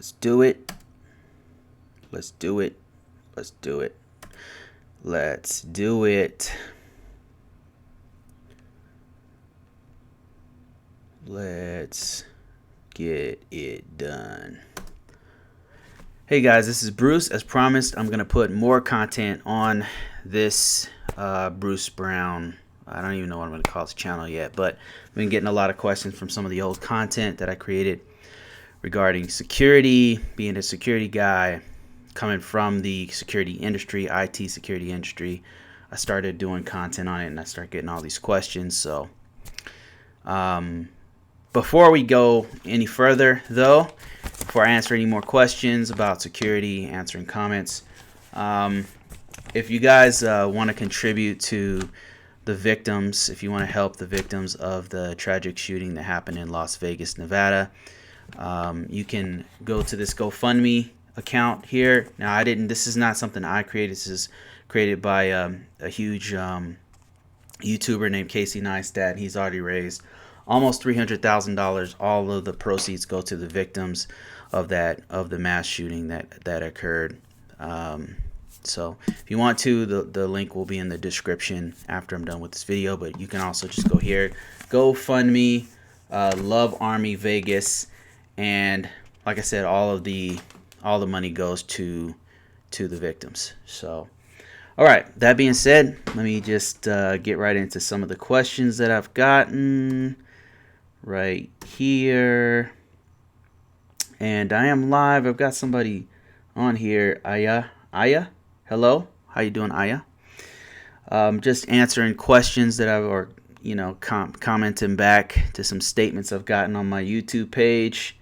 Let's do it. Let's do it. Let's do it. Let's do it. Let's get it done. Hey guys, this is Bruce. As promised, I'm going to put more content on this Bruce Brown. I don't even know what I'm going to call this channel yet, but I've been getting a lot of questions from some of the old content that I created regarding security, being a security guy, coming from the security industry, IT security industry. I started doing content on it and I started getting all these questions. So before we go any further though, before I answer any more questions about security, answering comments, if you guys want to contribute to the victims, if you want to help the victims of the tragic shooting that happened in Las Vegas, Nevada, you can go to this GoFundMe account here. Now, this is not something I created. This is created by a huge YouTuber named Casey Neistat. He's already raised almost $300,000. All of the proceeds go to the victims of the mass shooting that occurred. So if you want to, the link will be in the description after I'm done with this video, but you can also just go here, GoFundMe, Love Army Vegas, and like I said, all the money goes to the victims. So all right, that being said, let me just get right into some of the questions that I've gotten right here. And I am live. I've got somebody on here, Aya. Hello, how you doing, Aya? Just answering questions that commenting back to some statements I've gotten on my YouTube page.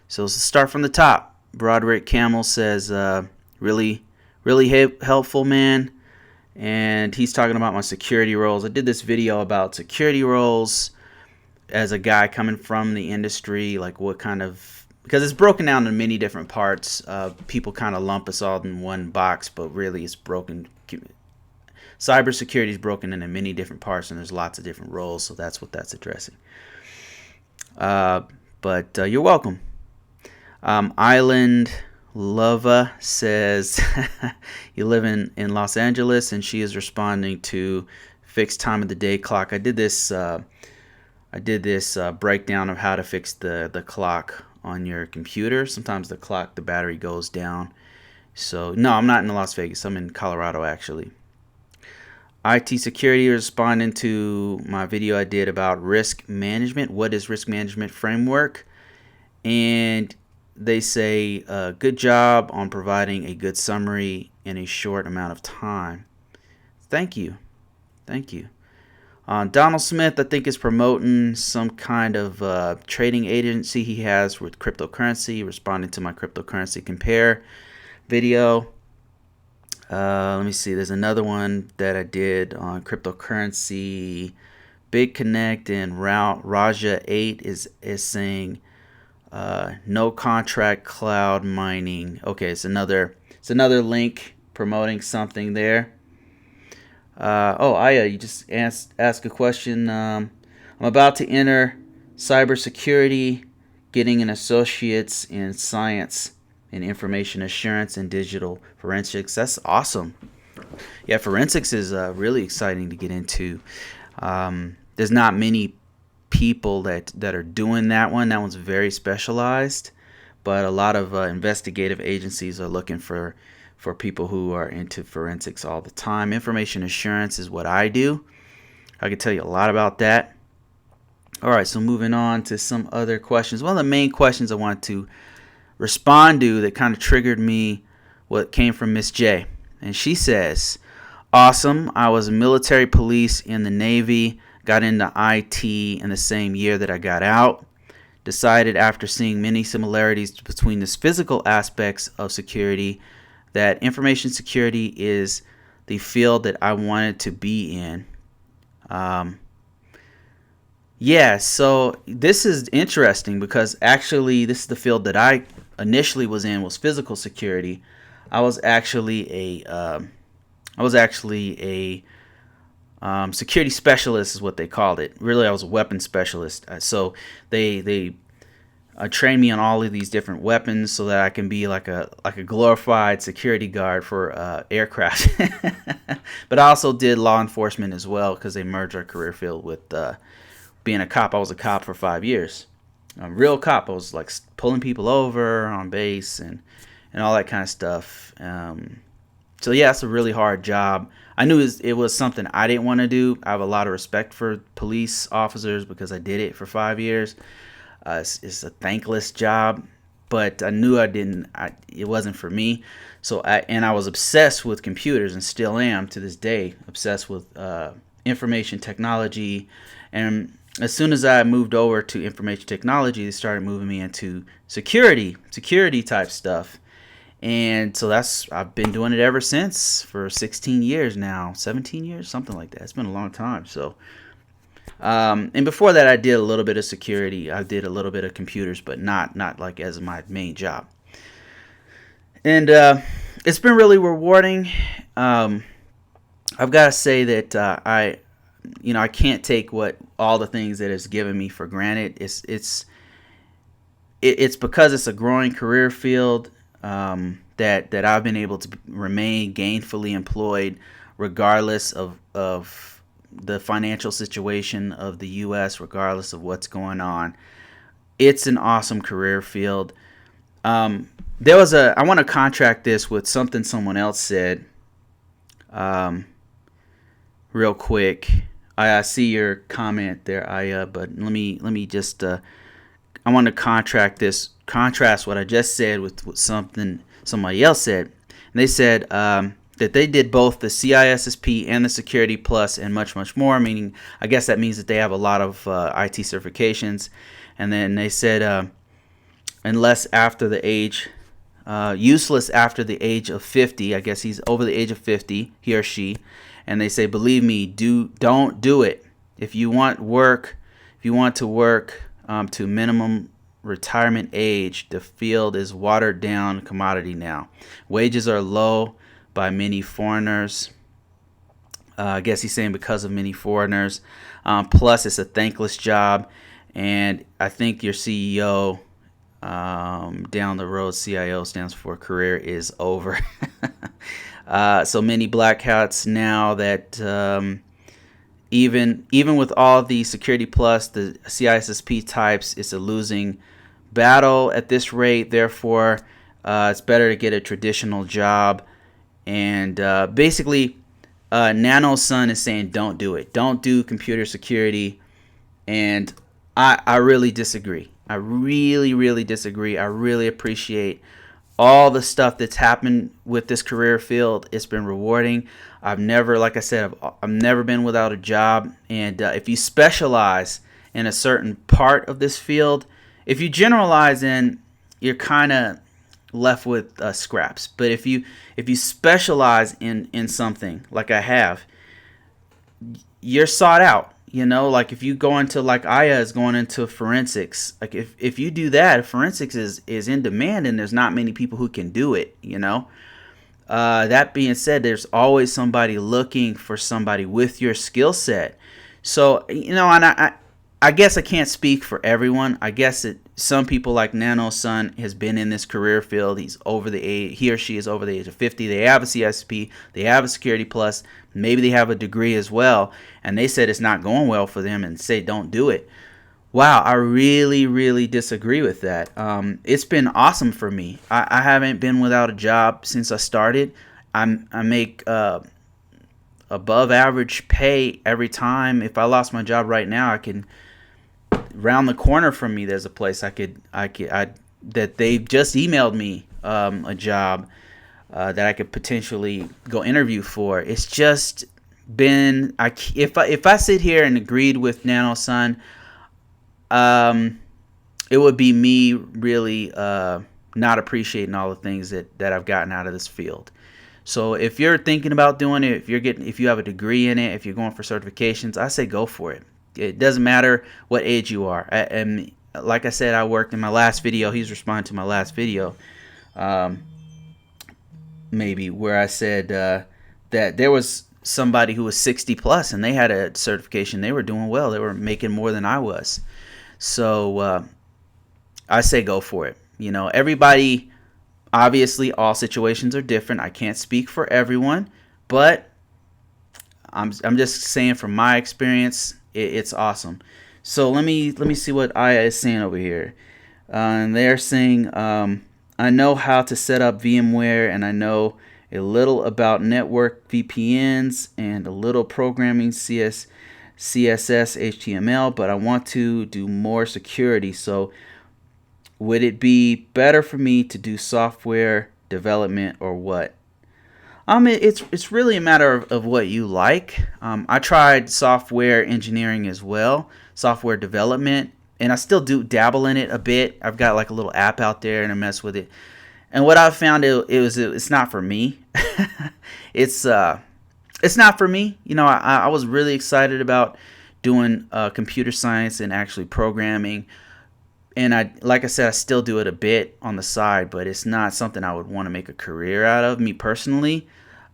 So let's start from the top. Broderick Camel says, really helpful, man. And he's talking about my security roles. I did this video about security roles as a guy coming from the industry, like what kind of, because it's broken down in many different parts. People kind of lump us all in one box, but really it's broken. Cybersecurity is broken into many different parts, and there's lots of different roles, so that's what that's addressing. But you're welcome. Island Lova says, you live in Los Angeles, and she is responding to fixed time of the day clock. I did this breakdown of how to fix the clock on your computer. Sometimes the battery goes down. So no, I'm not in Las Vegas. I'm in Colorado actually. IT security responding to my video I did about risk management. What is risk management framework? And they say, good job on providing a good summary in a short amount of time. Thank you. Donald Smith, I think, is promoting some kind of trading agency he has with cryptocurrency, responding to my cryptocurrency compare video. Let me see. There's another one that I did on cryptocurrency. Big Connect and Raja 8 is saying no contract cloud mining. Okay, it's another link promoting something there. Aya, you just ask a question. I'm about to enter CyberSecurity, getting an associate's in science and information assurance and digital forensics. That's awesome. Yeah, forensics is really exciting to get into. There's not many people that are doing that one. That one's very specialized, but a lot of investigative agencies are looking for people who are into forensics all the time. Information assurance is what I do. I can tell you a lot about that. All right, so moving on to some other questions. One of the main questions I want to respond to that kind of triggered me, what came from Miss J. And she says, awesome, I was military police in the Navy, got into IT in the same year that I got out. Decided after seeing many similarities between the physical aspects of security that information security is the field that I wanted to be in. Yeah, so this is interesting because actually this is the field that I initially was in, was physical security. I was actually a security specialist is what they called it. Really, I was a weapons specialist. So they trained me on all of these different weapons so that I can be like a glorified security guard for aircraft. But I also did law enforcement as well because they merged our career field with being a cop. I was a cop for 5 years, a real cop. I was like pulling people over on base and all that kind of stuff. So yeah, it's a really hard job. I knew it was something I didn't want to do. I have a lot of respect for police officers because I did it for 5 years. It's a thankless job, but I knew it wasn't for me. So I was obsessed with computers and still am to this day, obsessed with information technology. And as soon as I moved over to information technology, they started moving me into security type stuff. And so I've been doing it ever since for 16 years now, 17 years, something like that. It's been a long time. So, and before that, I did a little bit of security. I did a little bit of computers, but not like as my main job. And it's been really rewarding. I've got to say that I can't take all the things that it's given me for granted. It's because it's a growing career field. That I've been able to remain gainfully employed regardless of the financial situation of the U.S., regardless of what's going on. It's an awesome career field. I want to contract this with something someone else said real quick. I see your comment there, Aya, but let me just I want to contrast what I just said with something somebody else said. And they said that they did both the CISSP and the Security Plus and much, much more, meaning I guess that means that they have a lot of IT certifications. And then they said useless after the age of 50. I guess he's over the age of 50, he or she. And they say, believe me, don't do it. If you want to work to minimum retirement age, the field is watered down commodity now. Wages are low by many foreigners. I guess he's saying because of many foreigners. Plus, it's a thankless job, and I think your CEO down the road, CIO stands for career is over. So many black hats now that even with all the Security Plus, the CISSP types, it's a losing battle at this rate. Therefore, it's better to get a traditional job. And basically, Nano's son is saying don't do it. Don't do computer security. And I really disagree. I really disagree. I really appreciate all the stuff that's happened with this career field. It's been rewarding. I've never been without a job. And if you specialize in a certain part of this field, if you generalize you're kind of left with scraps. But if you specialize in something like I have, you're sought out. Like if you go into, like Aya is going into forensics, like if you do that, forensics is in demand and there's not many people who can do it. That being said, there's always somebody looking for somebody with your skill set. So, and I guess I can't speak for everyone. I guess that some people, like Nano's son, has been in this career field. He or she is over the age of 50. They have a CSP. They have a Security Plus. Maybe they have a degree as well. And they said it's not going well for them and say don't do it. Wow, I really disagree with that. It's been awesome for me. I haven't been without a job since I started. I make above average pay every time. If I lost my job right now, I can. Round the corner from me, there's a place that they just emailed me a job that I could potentially go interview for. It's just been if I sit here and agreed with Nano's son, it would be me really not appreciating all the things that I've gotten out of this field. So if you're thinking about doing it, if you have a degree in it, if you're going for certifications, I say go for it. It doesn't matter what age you are. And like I said, I worked in my last video. He's responding to my last video, maybe, where I said that there was somebody who was 60 plus and they had a certification. They were doing well. They were making more than I was. So I say go for it. Everybody, obviously, all situations are different. I can't speak for everyone, but I'm just saying from my experience, it's awesome. So let me see what Aya is saying over here. And they're saying, I know how to set up VMware, and I know a little about network VPNs and a little programming CSS, HTML, but I want to do more security. So would it be better for me to do software development or what? It's really a matter of what you like. I tried software engineering as well, software development, and I still do dabble in it a bit. I've got like a little app out there and I mess with it. And what I found it's not for me. it's it's not for me. I was really excited about doing computer science and actually programming. And like I said, I still do it a bit on the side, but it's not something I would want to make a career out of. Me personally,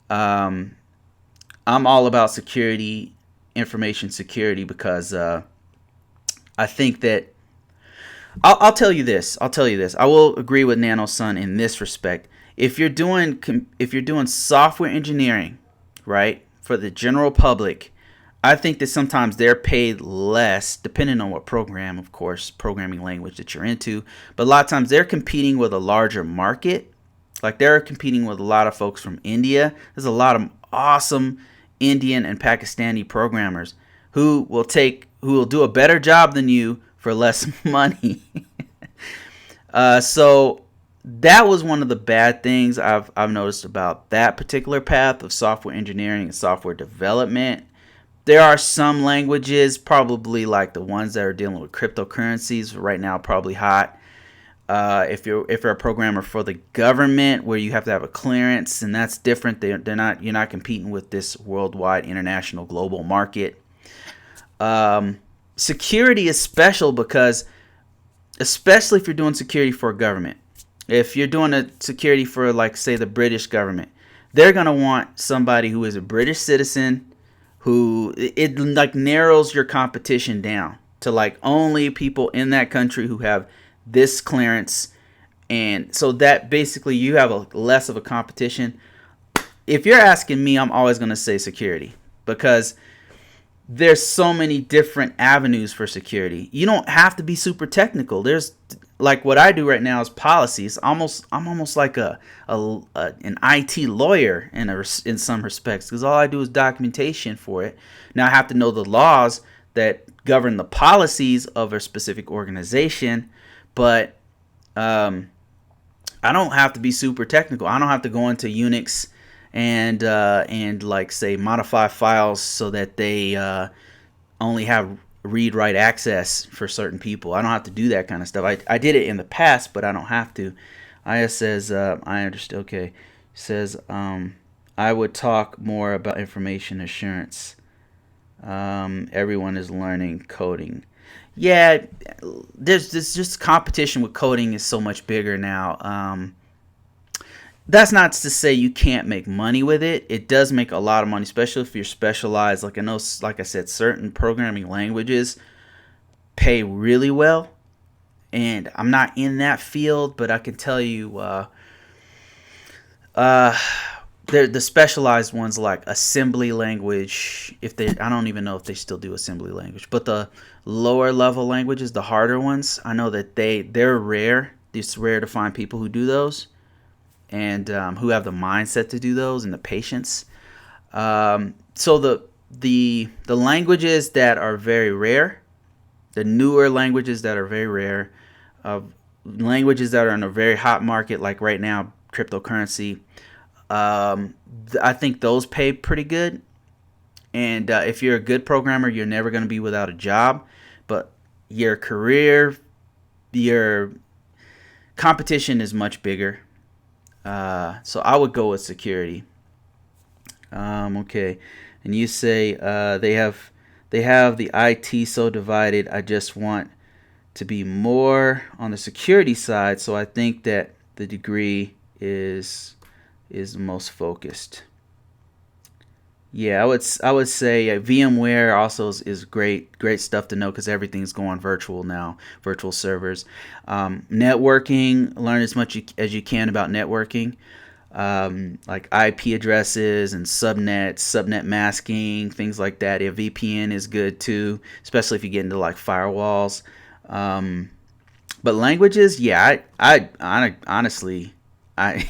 I'm all about security, information security, because I think that I'll tell you this. I will agree with Nano Sun in this respect. If you're doing software engineering, right, for the general public, I think that sometimes they're paid less, depending on what program, of course, programming language that you're into. But a lot of times they're competing with a larger market. Like they're competing with a lot of folks from India. There's a lot of awesome Indian and Pakistani programmers who will do a better job than you for less money. So that was one of the bad things I've noticed about that particular path of software engineering and software development. There are some languages, probably like the ones that are dealing with cryptocurrencies right now, probably hot. If you're a programmer for the government, where you have to have a clearance, and that's different. You're not competing with this worldwide, international, global market. Security is special because, especially if you're doing security for a government, if you're doing a security for, like, say, the British government, they're gonna want somebody who is a British citizen, who it like narrows your competition down to like only people in that country who have this clearance. And so that basically you have a less of a competition. If you're asking me, I'm always going to say security, because there's so many different avenues for security. You don't have to be super technical. There's like what I do right now is policies. I'm almost like an IT lawyer in some respects, because all I do is documentation for it. Now I have to know the laws that govern the policies of a specific organization, but I don't have to be super technical. I don't have to go into Unix and like say modify files so that they only have read-write access for certain people. I don't have to do that kind of stuff. I did it in the past, but I don't have to. Aya says, I understand. Okay. Says, I would talk more about information assurance. Everyone is learning coding. Yeah, there's just competition with coding is so much bigger now. That's not to say you can't make money with it. It does make a lot of money, especially if you're specialized. Like I know, like I said, certain programming languages pay really well. And I'm not in that field, but I can tell you, the specialized ones like assembly language. I don't even know if they still do assembly language, but the lower level languages, the harder ones, I know that they're rare. It's rare to find people who do those, and who have the mindset to do those and the patience. So the languages that are very rare, the newer languages that are very rare, languages that are in a very hot market, like right now, cryptocurrency, I think those pay pretty good. And if you're a good programmer, you're never going to be without a job. But your career, your competition is much bigger. So I would go with security. Okay, and you say they have the IT so divided. I just want to be more on the security side, so I think that the degree is the most focused. Yeah, I would say VMware also is great stuff to know because everything's going virtual now, virtual servers. Networking, learn as much as you can about networking, like IP addresses and subnet masking, things like that. A VPN is good too, especially if you get into like firewalls. Um, but languages, yeah, I honestly, I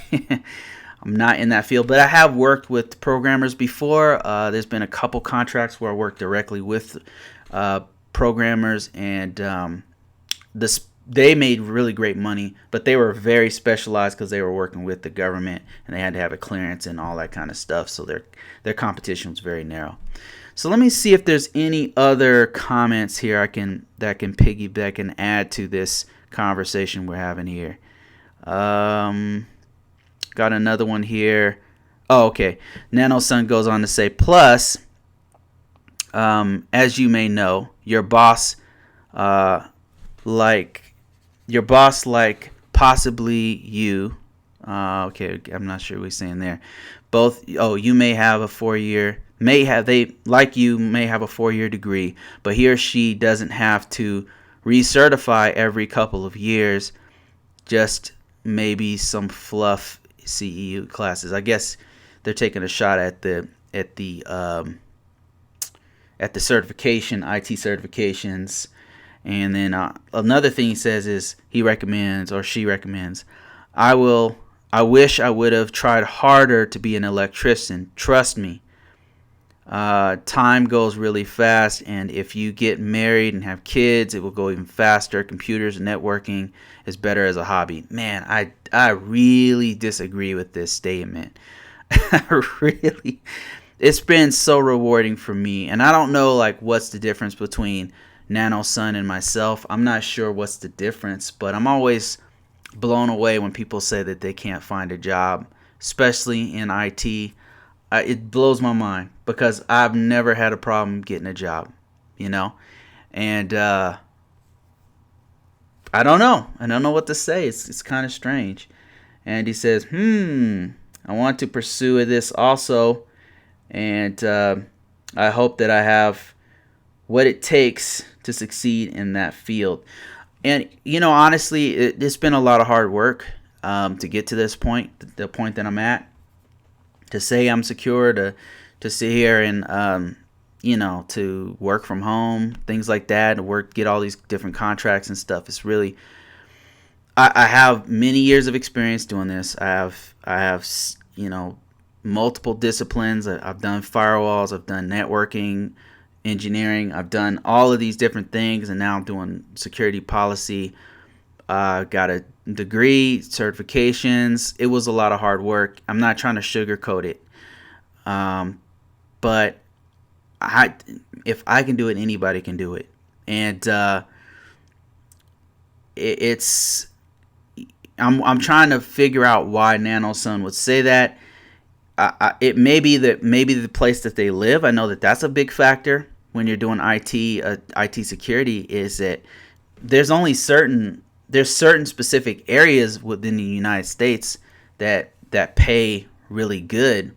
I'm not in that field, but I have worked with programmers before. There's been a couple contracts where I worked directly with uh, programmers, and this they made really great money, but they were very specialized because they were working with the government and they had to have a clearance and all that kind of stuff. So their competition was very narrow. So let me see if there's any other comments here that can piggyback and add to this conversation we're having here. Um, Got another one here. Oh, okay. NanoSun goes on to say, plus, as you may know, uh, like like possibly you. Okay, I'm not sure what he's saying there. Both. Oh, you may have a 4-year. May have a 4-year degree, but he or she doesn't have to recertify every couple of years. Just maybe some fluff CEU classes. I guess they're taking a shot at the certification, IT certifications. And then another thing he says is he recommends or she recommends, I wish I would have tried harder to be an electrician. Trust me. Time goes really fast, and if you get married and have kids, it will go even faster. Computers and networking is better as a hobby. Man, I really disagree with this statement. Really, it's been so rewarding for me, and I don't know like what's the difference between NanoSun and myself. I'm not sure what's the difference, but I'm always blown away when people say that they can't find a job, especially in IT. It blows my mind because I've never had a problem getting a job, you know, and I don't know. I don't know what to say. It's kind of strange. And he says, I want to pursue this also, and I hope that I have what it takes to succeed in that field. And honestly, it's been a lot of hard work to get to this point, the point that I'm at. To say I'm secure, to sit here and to work from home, things like that, and get all these different contracts and stuff. It's really, I have many years of experience doing this. I have multiple disciplines. I've done firewalls, I've done networking, engineering, I've done all of these different things, and now I'm doing security policy. Got a degree, certifications. It was a lot of hard work. I'm not trying to sugarcoat it, but if I can do it, anybody can do it. And it's I'm trying to figure out why NanoSun would say that. It may be that maybe the place that they live. I know that that's a big factor when you're doing IT security. Is that there's certain specific areas within the United States that pay really good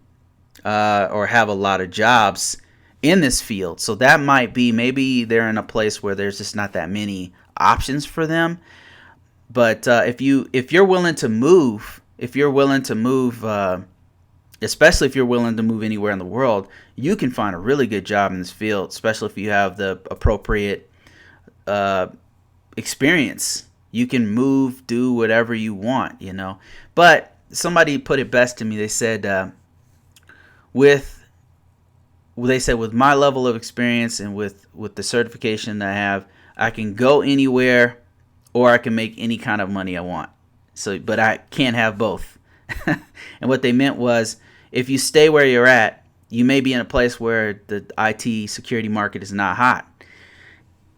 or have a lot of jobs in this field. So that might be, maybe they're in a place where there's just not that many options for them. But if you're willing to move, especially if you're willing to move anywhere in the world, you can find a really good job in this field, especially if you have the appropriate experience. You can move, do whatever you want, But somebody put it best to me. They said, with my level of experience and with the certification that I have, I can go anywhere or I can make any kind of money I want. So, but I can't have both. And what they meant was, if you stay where you're at, you may be in a place where the IT security market is not hot.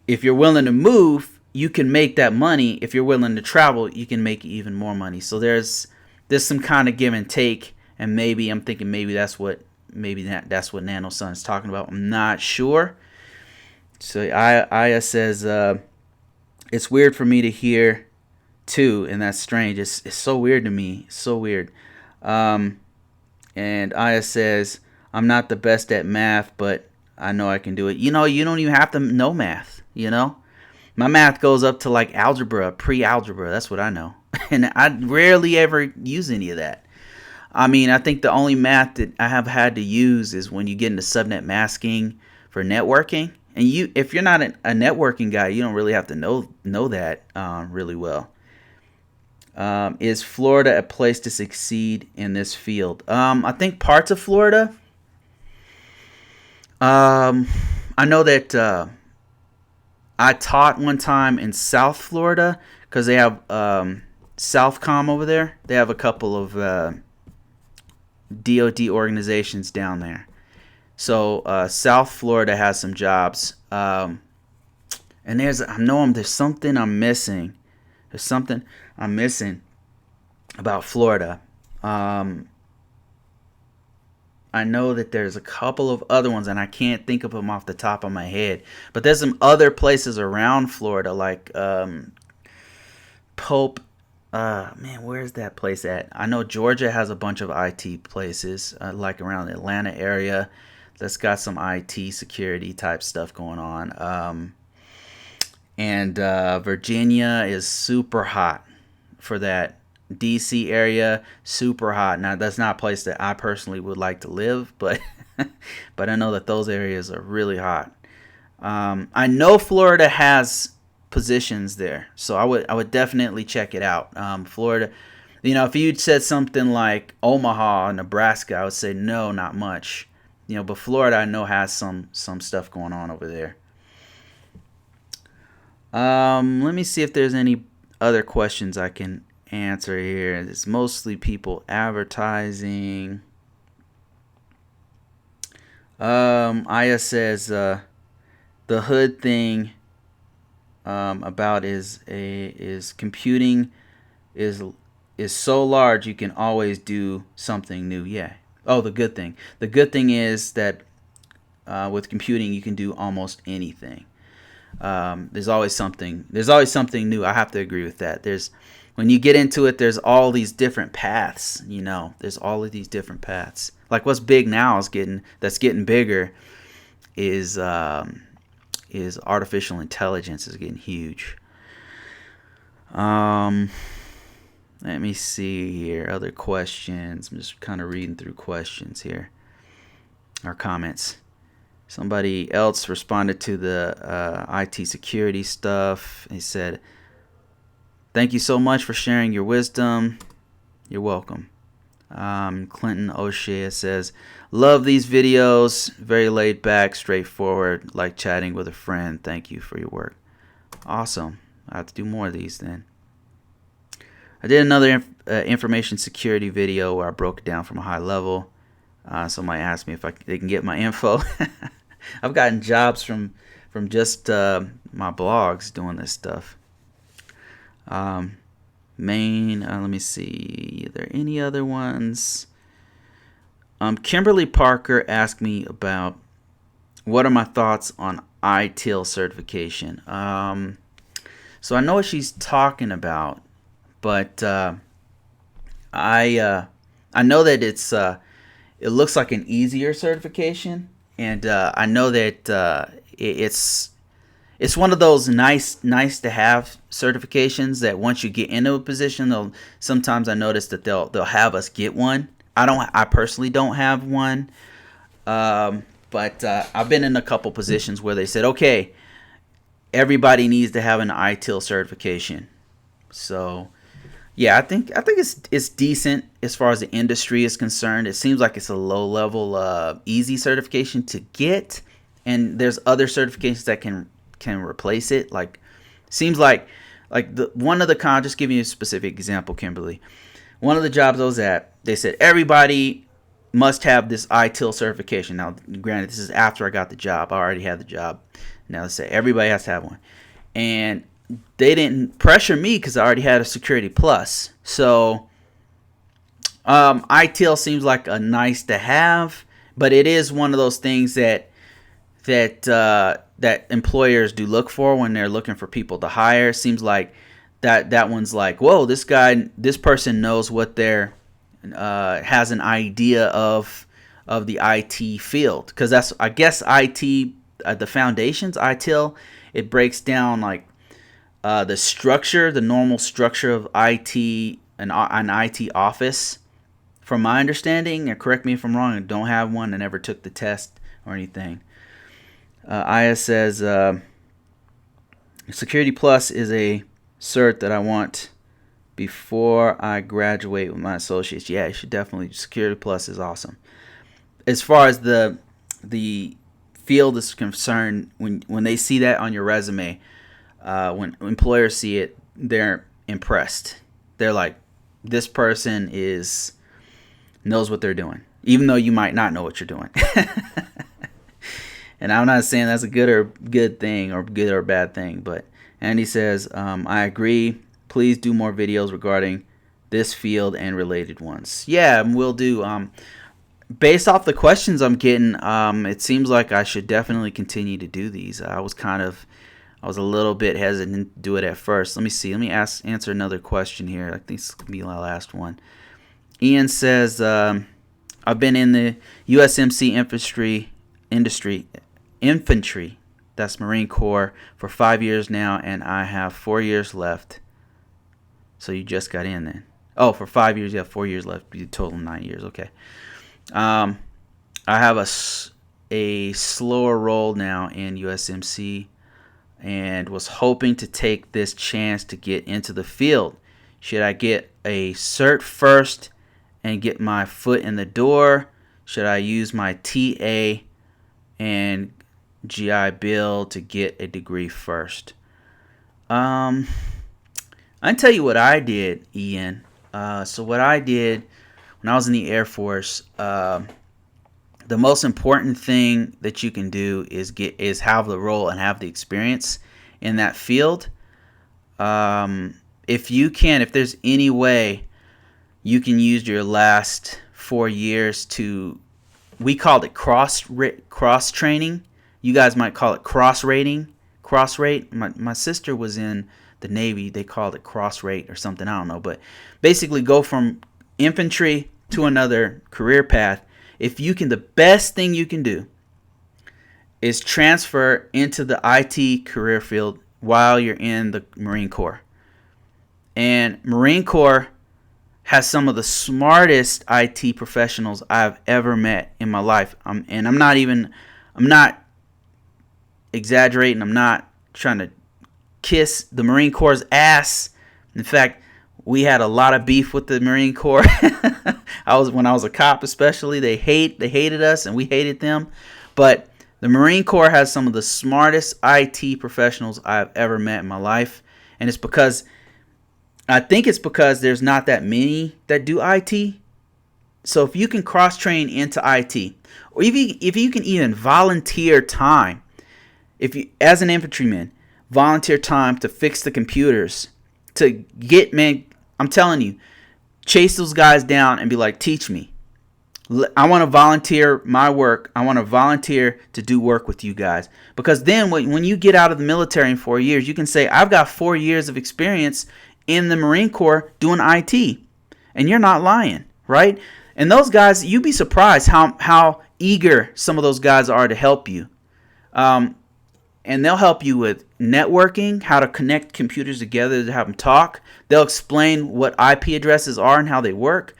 If you're willing to move, you can make that money. If you're willing to travel, you can make even more money. So there's some kind of give and take, and maybe I'm thinking that's what NanoSun is talking about. I'm not sure. So Aya says it's weird for me to hear too, and that's strange. It's so weird to me. It's so weird. And Aya says, I'm not the best at math, but I know I can do it. You know, you don't even have to know math, you know? My math goes up to like algebra, pre-algebra. That's what I know. And I rarely ever use any of that. I mean, I think the only math that I have had to use is when you get into subnet masking for networking. And if you're not a networking guy, you don't really have to know that really well. Is Florida a place to succeed in this field? I think parts of Florida. I know that I taught one time in South Florida because they have Southcom over there. They have a couple of DoD organizations down there. So South Florida has some jobs. And there's something I'm missing. There's something I'm missing about Florida. I know that there's a couple of other ones, and I can't think of them off the top of my head. But there's some other places around Florida, like Pope. Man, where's that place at? I know Georgia has a bunch of IT places, like around the Atlanta area, that's got some IT security type stuff going on. And Virginia is super hot for that. DC area, super hot. Now, that's not a place that I personally would like to live, but but I know that those areas are really hot. I know Florida has positions there, so I would definitely check it out. Florida, you know, if you'd said something like Omaha, Nebraska, I would say no, not much. You know, but Florida I know has some stuff going on over there. Let me see if there's any other questions I can answer here. It's mostly people advertising. Aya says the hood thing about is computing is so large you can always do something new. Yeah. Oh, the good thing. The good thing is that with computing you can do almost anything. There's always something new. I have to agree with that. When you get into it, there's all these different paths, you know. There's all of these different paths. Like what's big now that's getting bigger is artificial intelligence is getting huge. Let me see here. Other questions. I'm just kind of reading through questions here. Or comments. Somebody else responded to the IT security stuff. He said, "Thank you so much for sharing your wisdom." You're welcome. Clinton O'Shea says, "Love these videos. Very laid back, straightforward, like chatting with a friend. Thank you for your work." Awesome. I have to do more of these then. I did another information security video where I broke it down from a high level. Somebody asked me if they can get my info. I've gotten jobs from just my blogs doing this stuff. Let me see. Are there any other ones? Kimberly Parker asked me about what are my thoughts on ITIL certification. So I know what she's talking about, but I know that it looks like an easier certification, and I know that it's one of those nice to have certifications that once you get into a position, sometimes I notice that they'll have us get one. I personally don't have one, but I've been in a couple positions where they said, okay, everybody needs to have an ITIL certification. So yeah, I think it's decent as far as the industry is concerned. It seems like it's a low level, easy certification to get, and there's other certifications that can replace it. Like, seems like just giving you a specific example, Kimberly. One of the jobs I was at, they said everybody must have this ITIL certification. Now, granted, this is after I got the job. I already had the job. Now they say everybody has to have one, and they didn't pressure me because I already had a Security Plus. So ITIL seems like a nice to have, but it is one of those things that employers do look for when they're looking for people to hire. Seems like that one's like, whoa, this person knows what they're has an idea of of the IT field, because that's, I guess, IT, the foundations, ITIL, it breaks down like the structure, the normal structure of IT, an IT office. From my understanding, and correct me if I'm wrong, I don't have one, I never took the test or anything. IS says, Security Plus is a cert that I want before I graduate with my associates. Yeah, you should definitely. Security Plus is awesome. As far as the field is concerned, when they see that on your resume, when employers see it, they're impressed. They're like, this person knows what they're doing, even though you might not know what you're doing. And I'm not saying that's a good thing or good or bad thing, but Andy says, I agree. Please do more videos regarding this field and related ones. Yeah, we'll do. Based off the questions I'm getting, it seems like I should definitely continue to do these. I was a little bit hesitant to do it at first. Let me see. Let me answer another question here. I think this could be my last one. Ian says, I've been in the USMC infantry, that's Marine Corps, for 5 years now, and I have 4 years left. So you just got in then. Oh, for 5 years, you have 4 years left. You total 9 years. Okay. I have a slower role now in USMC, and was hoping to take this chance to get into the field. Should I get a cert first and get my foot in the door? Should I use my TA and GI Bill to get a degree first? I can tell you what I did, Ian. So what I did when I was in the Air Force, the most important thing that you can do is have the role and have the experience in that field. If there's any way you can use your last 4 years to, we called it cross training. You guys might call it cross rate. My sister was in the Navy. They called it cross rate or something. I don't know. But basically go from infantry to another career path. The best thing you can do is transfer into the IT career field while you're in the Marine Corps. And Marine Corps has some of the smartest IT professionals I've ever met in my life. I'm not exaggerating. I'm not trying to kiss the Marine Corps' ass. In fact, we had a lot of beef with the Marine Corps. When I was a cop, especially, they hated us and we hated them. But the Marine Corps has some of the smartest IT professionals I've ever met in my life, and I think it's because there's not that many that do IT. So if you can cross train into IT, or if you can even volunteer time, as an infantryman, volunteer time to fix the computers, I'm telling you, chase those guys down and be like, teach me. I want to volunteer my work. I want to volunteer to do work with you guys. Because then when you get out of the military in 4 years, you can say, I've got 4 years of experience in the Marine Corps doing IT. And you're not lying, right? And those guys, you'd be surprised how eager some of those guys are to help you. And they'll help you with networking, how to connect computers together to have them talk. They'll explain what IP addresses are and how they work.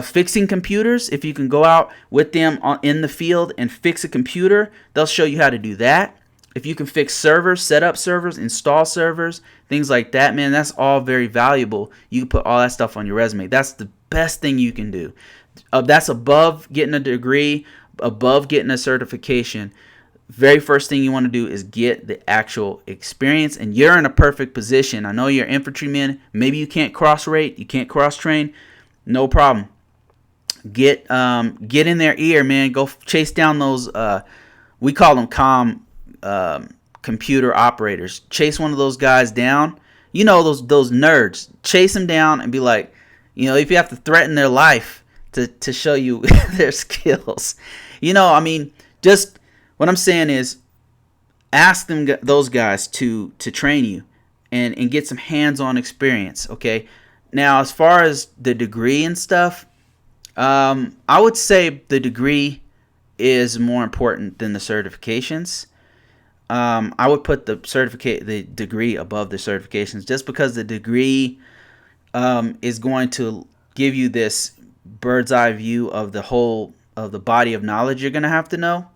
Fixing computers, if you can go out with them in the field and fix a computer, they'll show you how to do that. If you can fix servers, set up servers, install servers, things like that, man, that's all very valuable. You can put all that stuff on your resume. That's the best thing you can do. That's above getting a degree, above getting a certification. Very first thing you want to do is get the actual experience, and you're in a perfect position. I know you're infantryman. Maybe you can't cross-rate, you can't cross-train. No problem. Get in their ear, man. Go chase down those. We call them computer operators. Chase one of those guys down. You know, those nerds. Chase them down and be like, if you have to threaten their life to show you their skills. Just what I'm saying is, ask those guys to train you and get some hands-on experience. Okay. Now, as far as the degree and stuff, I would say the degree is more important than the certifications. I would put the degree above the certifications, just because the degree is going to give you this bird's eye view of the whole of the body of knowledge you're going to have to know.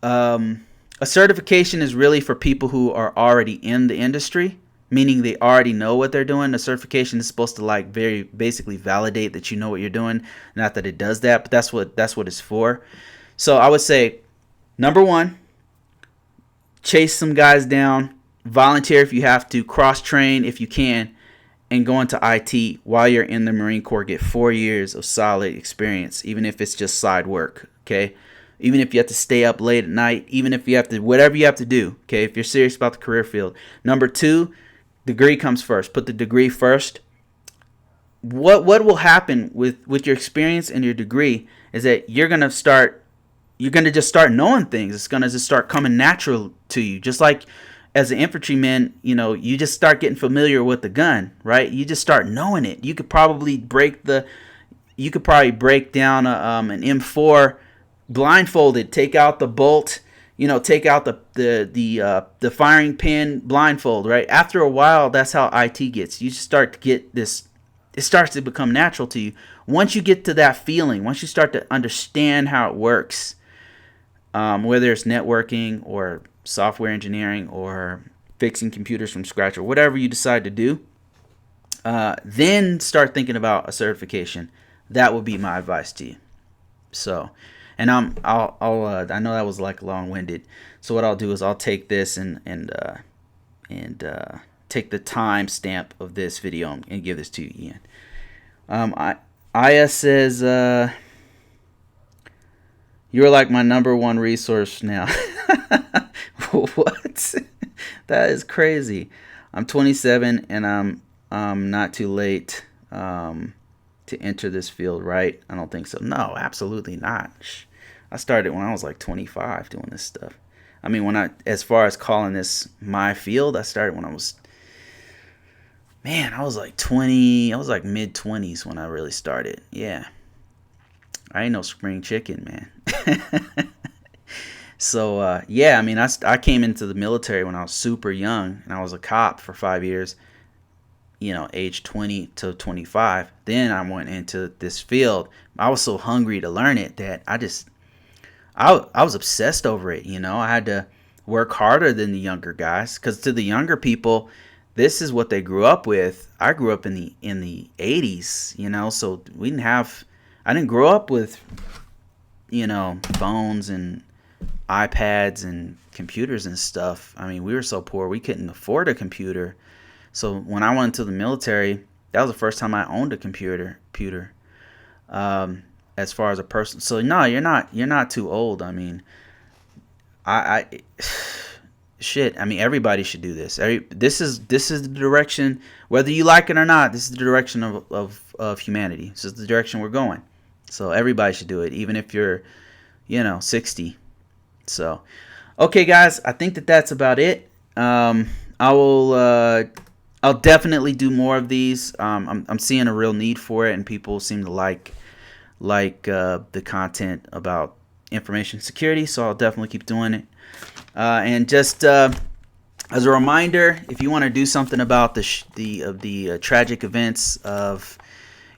A certification is really for people who are already in the industry, meaning they already know what they're doing. The certification is supposed to like very basically validate that you know what you're doing. Not that it does that, but that's what it's for. So I would say, number one, chase some guys down, volunteer if you have to, cross train if you can, and go into IT while you're in the Marine Corps. Get 4 years of solid experience, even if it's just side work. Okay. Even if you have to stay up late at night, even if you have to, whatever you have to do, okay, if you're serious about the career field. Number two, degree comes first. Put the degree first. What will happen with your experience and your degree is that you're going to just start knowing things. It's going to just start coming natural to you. Just like as an infantryman, you just start getting familiar with the gun, right? You just start knowing it. You could probably break down an M4 blindfolded, take out the bolt, take out the firing pin blindfold, right? After a while, that's how IT gets. You just start to get this. It starts to become natural to you. Once you get to that feeling, once you start to understand how it works, whether it's networking or software engineering or fixing computers from scratch or whatever you decide to do, then start thinking about a certification. That would be my advice to you. So. And I know that was like long-winded. So what I'll do is I'll take this and take the time stamp of this video and give this to you, Ian. Aya says, you're like my number one resource now. What? That is crazy. I'm 27 and I'm not too late to enter this field, right? I don't think so. No, absolutely not. I started when I was like 25 doing this stuff. I mean, as far as calling this my field, I started when I was like 20. I was like mid 20s when I really started. Yeah. I ain't no spring chicken, man. So, yeah, I mean, I came into the military when I was super young, and I was a cop for 5 years. Age 20 to 25. Then I went into this field. I was so hungry to learn it that I was obsessed over it. I had to work harder than the younger guys, because to the younger people, this is what they grew up with. I grew up in the 80s, so I didn't grow up with, phones and iPads and computers and stuff. I mean, we were so poor we couldn't afford a computer. So when I went into the military, that was the first time I owned a computer. As far as a person, so no, you're not too old. I mean, shit. I mean, everybody should do this. This is the direction, whether you like it or not. This is the direction of humanity. This is the direction we're going. So everybody should do it, even if you're, 60. So, okay, guys, I think that's about it. I'll definitely do more of these. I'm seeing a real need for it, and people seem to like the content about information security. So I'll definitely keep doing it. And just as a reminder, if you want to do something about the tragic events of,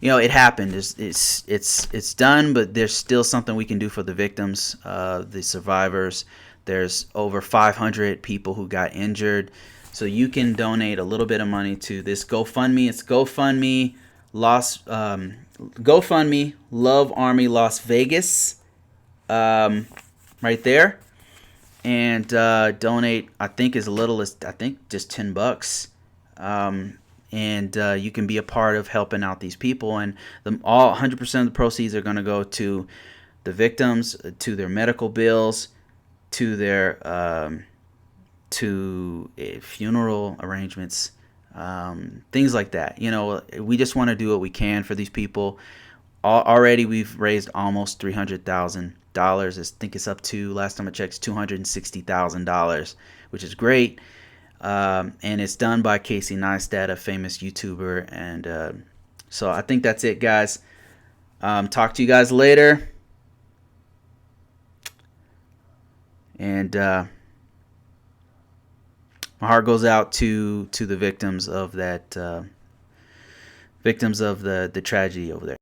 it happened. It's done, but there's still something we can do for the victims, the survivors. There's over 500 people who got injured. So you can donate a little bit of money to this GoFundMe. It's GoFundMe Love Army Las Vegas, right there, and donate. I think as little as just $10, and you can be a part of helping out these people. And 100% of the proceeds are going to go to the victims, to their medical bills, to their funeral arrangements, things like that. We just want to do what we can for these people. Already we've raised almost $300,000. I think it's up to, last time I checked, $260,000, which is great. And it's done by Casey Neistat, a famous YouTuber. And so I think that's it, guys. Talk to you guys later. And my heart goes out to the victims of that, victims of the tragedy over there.